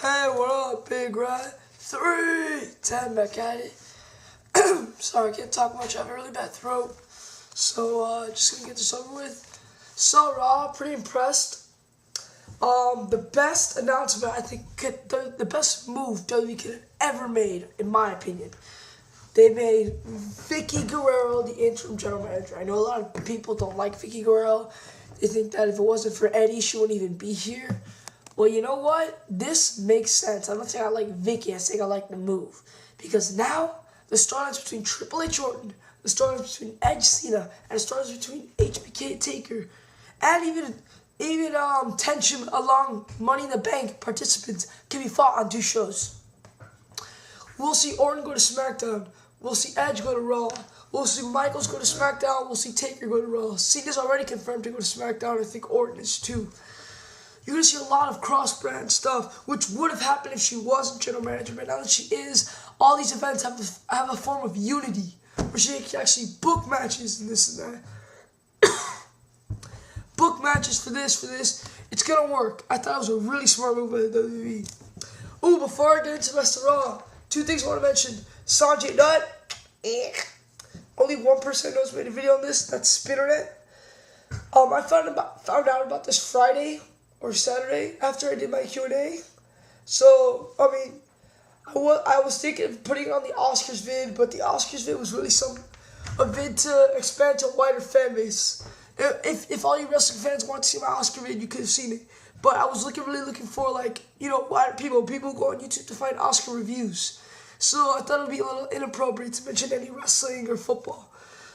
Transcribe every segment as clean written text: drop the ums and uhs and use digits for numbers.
Hey, what up, Big Rat? 3-10 back at it. Sorry, I can't talk much. I have a really bad throat. So, just gonna get this over with. So, Raw, pretty impressed. The best announcement, I think, the best move WWE could have ever made, in my opinion. They made Vicky Guerrero the interim general manager. I know a lot of people don't like Vicky Guerrero. They think that if it wasn't for Eddie, she wouldn't even be here. Well, you know what? This makes sense. I'm not saying I like Vicky. I think I like the move. Because now, the storylines between Triple H Orton, the storylines between Edge Cena, and the storylines between HBK Taker, and even tension along Money in the Bank participants can be fought on 2 shows. We'll see Orton go to SmackDown. We'll see Edge go to Raw. We'll see Michaels go to SmackDown. We'll see Taker go to Raw. Cena's already confirmed to go to SmackDown. I think Orton is too. You're going to see a lot of cross-brand stuff, which would have happened if she wasn't general manager. But now that she is, all these events have a form of unity, where she can actually book matches and this and that. Book matches for this. It's going to work. I thought it was a really smart move by the WWE. Ooh, before I get into the rest of Raw, 2 things I want to mention. Sanjay Dutt. Only 1% knows made a video on this. That's Spinnernet. I found out about this Friday or Saturday after I did my Q&A. So, I mean, I was thinking of putting it on the Oscars vid, but the Oscars vid was really a vid to expand to a wider fan base. If all you wrestling fans want to see my Oscar vid, you could have seen it. But I was really looking for, like, you know, wider people who go on YouTube to find Oscar reviews. So I thought it would be a little inappropriate to mention any wrestling or football.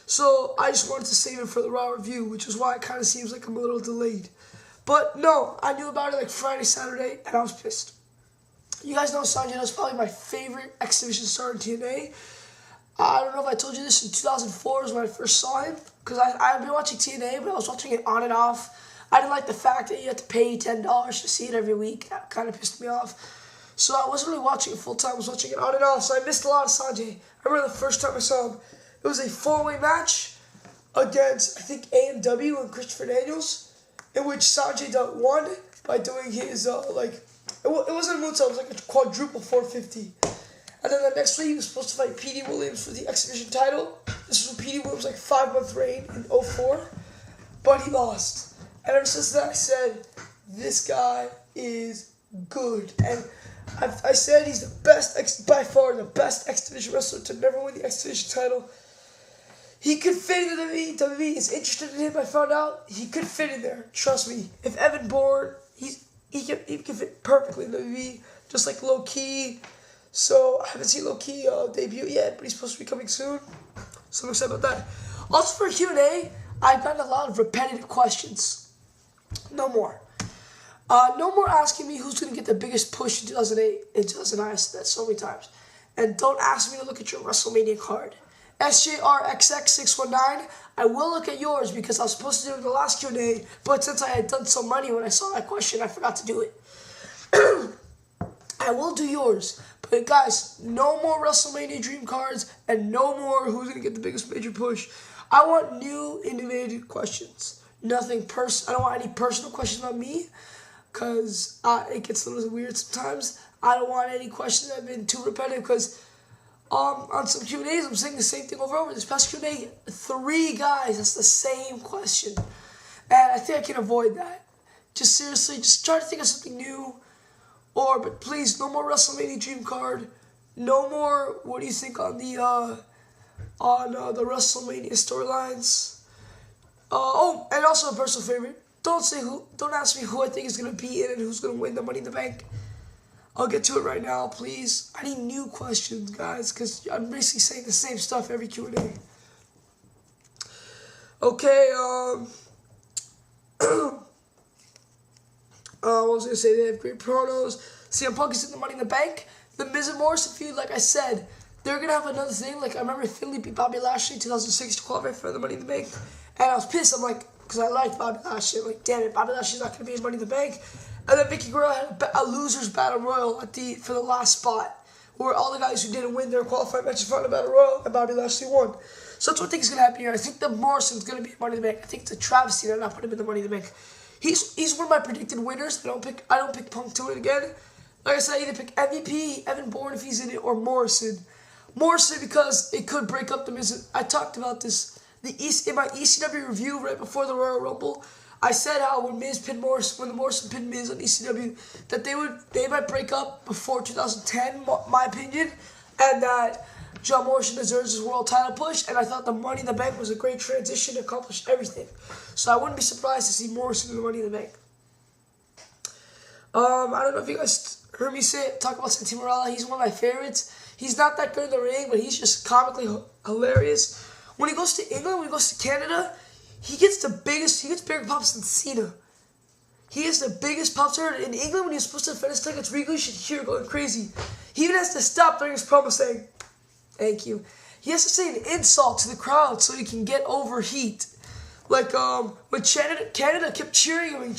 So I just wanted to save it for the Raw review, which is why it kind of seems like I'm a little delayed. But no, I knew about it like Friday, Saturday, and I was pissed. You guys know Sanjay Dutt is probably my favorite X Division star in TNA. I don't know if I told you this, in 2004 was when I first saw him. Because I've been watching TNA, but I was watching it on and off. I didn't like the fact that you had to pay $10 to see it every week. That kind of pissed me off. So I wasn't really watching it full time. I was watching it on and off. So I missed a lot of Sanjay. I remember the first time I saw him, it was a 4-way match against, I think, AMW and Christopher Daniels, in which Sanjay Dutt won by doing his, it wasn't a moonsault, it was like a quadruple 450. And then the next week, he was supposed to fight P.D. Williams for the X Division title. This was when P.D. Williams, 5-month reign in 2004, but he lost. And ever since then, I said, this guy is good. And I said he's the best, by far the best X Division wrestler to never win the X Division title. He could fit in the WWE. WWE is interested in him. I found out he could fit in there. Trust me. If Evan Bourne, he can fit perfectly in the WWE, just like Low Key. So I haven't seen Low Key debut yet, but he's supposed to be coming soon. So I'm excited about that. Also for Q&A, I've gotten a lot of repetitive questions. No more. No more asking me who's going to get the biggest push in 2008 and 2009. I said that so many times. And don't ask me to look at your WrestleMania card. SJRXX619, I will look at yours because I was supposed to do it in the last Q&A, but since I had done so many when I saw that question, I forgot to do it. I will do yours. But guys, no more WrestleMania dream cards and no more who's going to get the biggest major push. I want new, innovative questions. Nothing I don't want any personal questions about me because it gets a little weird sometimes. I don't want any questions that have been too repetitive because on some Q&As, I'm saying the same thing over and over. This past Q&A, 3 guys, that's the same question. And I think I can avoid that. Just seriously, just try to think of something new. But please, no more WrestleMania Dream Card. No more, what do you think on the WrestleMania storylines? And also a personal favorite. Don't ask me who I think is going to be in it and who's going to win the Money in the Bank. I'll get to it right now, please. I need new questions, guys, because I'm basically saying the same stuff every Q&A. Okay, I was going to say they have great promos. CM Punk is in the Money in the Bank. The Miz and Morrison feud, like I said, they're going to have another thing. Like, I remember Finley beat Bobby Lashley in 2006 to qualify for the Money in the Bank. And I was pissed. I'm like, because I liked Bobby Lashley. I'm like, damn it, Bobby Lashley's not going to be in Money in the Bank. And then Vicky Guerrero had a loser's battle royal for the last spot, where all the guys who didn't win their qualified matches fought in the battle royal, and Bobby Lashley won. So that's what I think is going to happen here. I think that Morrison's going to be in Money in the Bank. I think it's a travesty that I not put him in the Money in the Bank. He's one of my predicted winners. I don't pick Punk to win again. Like I said, I either pick MVP, Evan Bourne if he's in it, or Morrison. Morrison because it could break up the Miz. I talked about this in my ECW review right before the Royal Rumble. I said how when the Morrison pinned Miz on ECW, that they might break up before 2010, my opinion, and that John Morrison deserves his world title push, and I thought the Money in the Bank was a great transition to accomplish everything. So I wouldn't be surprised to see Morrison in the Money in the Bank. I don't know if you guys heard me talk about Santino Marella. He's one of my favorites. He's not that good in the ring, but he's just comically hilarious. When he goes to England, when he goes to Canada, he gets bigger pops than Cena. He is the biggest pop star in England. When he was supposed to defend his title against Regal, you should hear going crazy. He even has to stop during his promo saying, "Thank you." He has to say an insult to the crowd so he can get over heat. Like when Canada kept cheering him,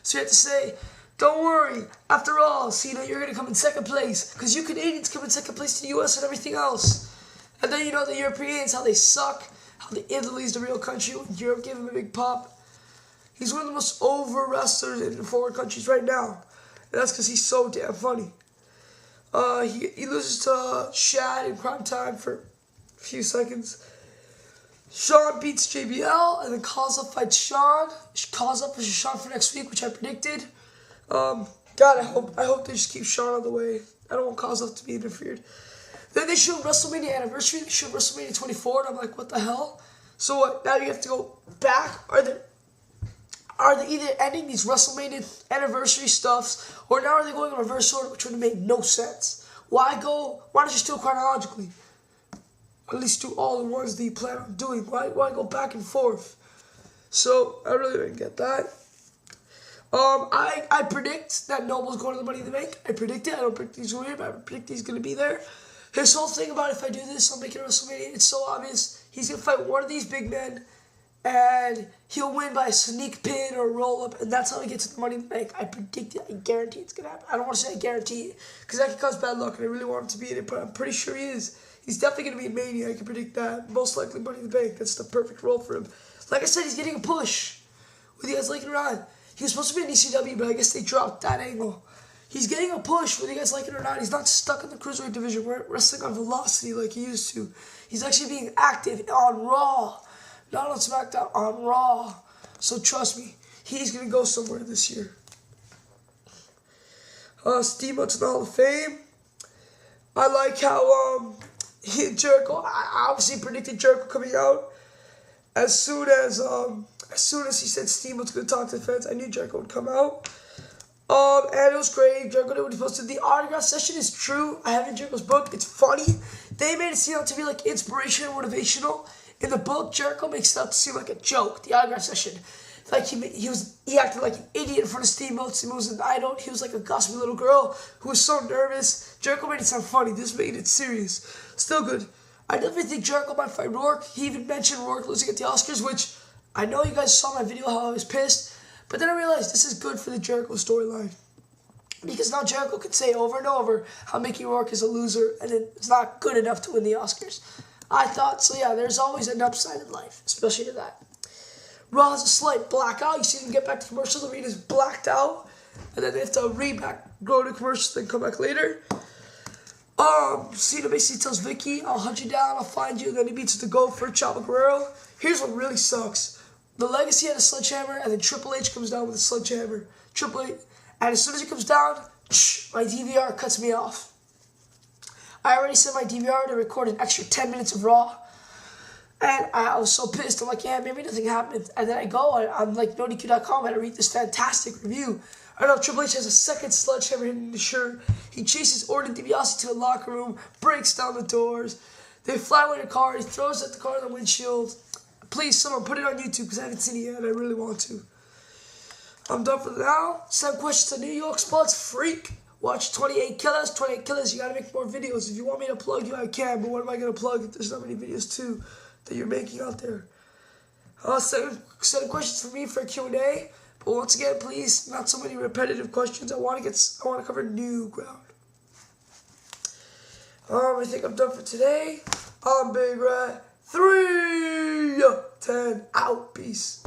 so he had to say, "Don't worry, after all, Cena, you're going to come in second place, because you Canadians come in second place to the US and everything else." And then you know the Europeans, how they suck, how the Italy's the real country, when Europe gave him a big pop. He's one of the most over wrestlers in the foreign countries right now. And that's because he's so damn funny. He loses to Shad in Crime Time for a few seconds. Sean beats JBL, and then calls up fights Sean. Calls up for Sean for next week, which I predicted. God, I hope they just keep Sean out of the way. I don't want Kozlov to be interfered. Then they showed WrestleMania Anniversary. They showed WrestleMania 24, and I'm like, what the hell? So what? Now you have to go back? Are they either ending these WrestleMania Anniversary stuffs, or now are they going in reverse order, which would make no sense? Why not just do it chronologically? At least do all the ones that you plan on doing. Why go back and forth? So I really didn't get that. I predict that Noble's going to the Money in the Bank. I predict it. I don't predict he's going to win, but I predict he's going to be there. His whole thing about if I do this, I'll make it WrestleMania. It's so obvious. He's going to fight one of these big men, and he'll win by a sneak pin or a roll-up, and that's how he gets to the Money in the Bank. I predict it. I guarantee it's going to happen. I don't want to say I guarantee it, because that can cause bad luck, and I really want him to be in it, but I'm pretty sure he is. He's definitely going to be in Mania. I can predict that. Most likely Money in the Bank. That's the perfect role for him. Like I said, he's getting a push with you guys liking it or not. He was supposed to be in ECW, but I guess they dropped that angle. He's getting a push, whether you guys like it or not. He's not stuck in the Cruiserweight division, wrestling on velocity like he used to. He's actually being active on Raw, not on SmackDown, on Raw. So trust me, he's going to go somewhere this year. Steamboat's in the Hall of Fame. I like how he and Jericho, I obviously predicted Jericho coming out. As soon as he said Steamboat's going to talk to the fans, I knew Jericho would come out. And it was great. Jericho did what he posted. The autograph session is true. I have it in Jericho's book. It's funny. They made it seem out to be like inspirational and motivational. In the book, Jericho makes it out to seem like a joke. The autograph session, like he acted like an idiot in front of Steamboat. Steamboat was an idol. He was like a gossipy little girl who was so nervous. Jericho made it sound funny. This made it serious. Still good. I definitely think Jericho might fight Rourke. He even mentioned Rourke losing at the Oscars, which I know you guys saw my video how I was pissed. But then I realized this is good for the Jericho storyline. Because now Jericho could say over and over how Mickey Rourke is a loser and it's not good enough to win the Oscars. I thought, so yeah, there's always an upside in life, especially to that. Raw has a slight blackout. You see them get back to commercial, the arena's blacked out. And then they have to go to commercials, then come back later. Cena basically tells Vicky, I'll hunt you down, I'll find you. And then he beats the Gopher, Chavo Guerrero. Here's what really sucks. The Legacy had a sledgehammer, and then Triple H comes down with a sledgehammer. And as soon as he comes down, my DVR cuts me off. I already set my DVR to record an extra 10 minutes of Raw. And I was so pissed. I'm like, yeah, maybe nothing happened. And then I go, and I'm like, NoDQ.com, and I read this fantastic review. I know Triple H has a second sledgehammer in the shirt. He chases Orton DiBiase to the locker room, breaks down the doors. They fly away in a car. He throws at the car on the windshield. Please, someone put it on YouTube because I haven't seen it yet and I really want to. I'm done for now. Send questions to New York Sports Freak. Watch 28 Killers. 28 Killers, you gotta make more videos. If you want me to plug you, I can. But what am I gonna plug if there's not many videos too that you're making out there? Send questions for me for a Q&A. But once again, please, not so many repetitive questions. I want to cover new ground. I think I'm done for today. I'm Big Rat. 3, 10, out. Peace.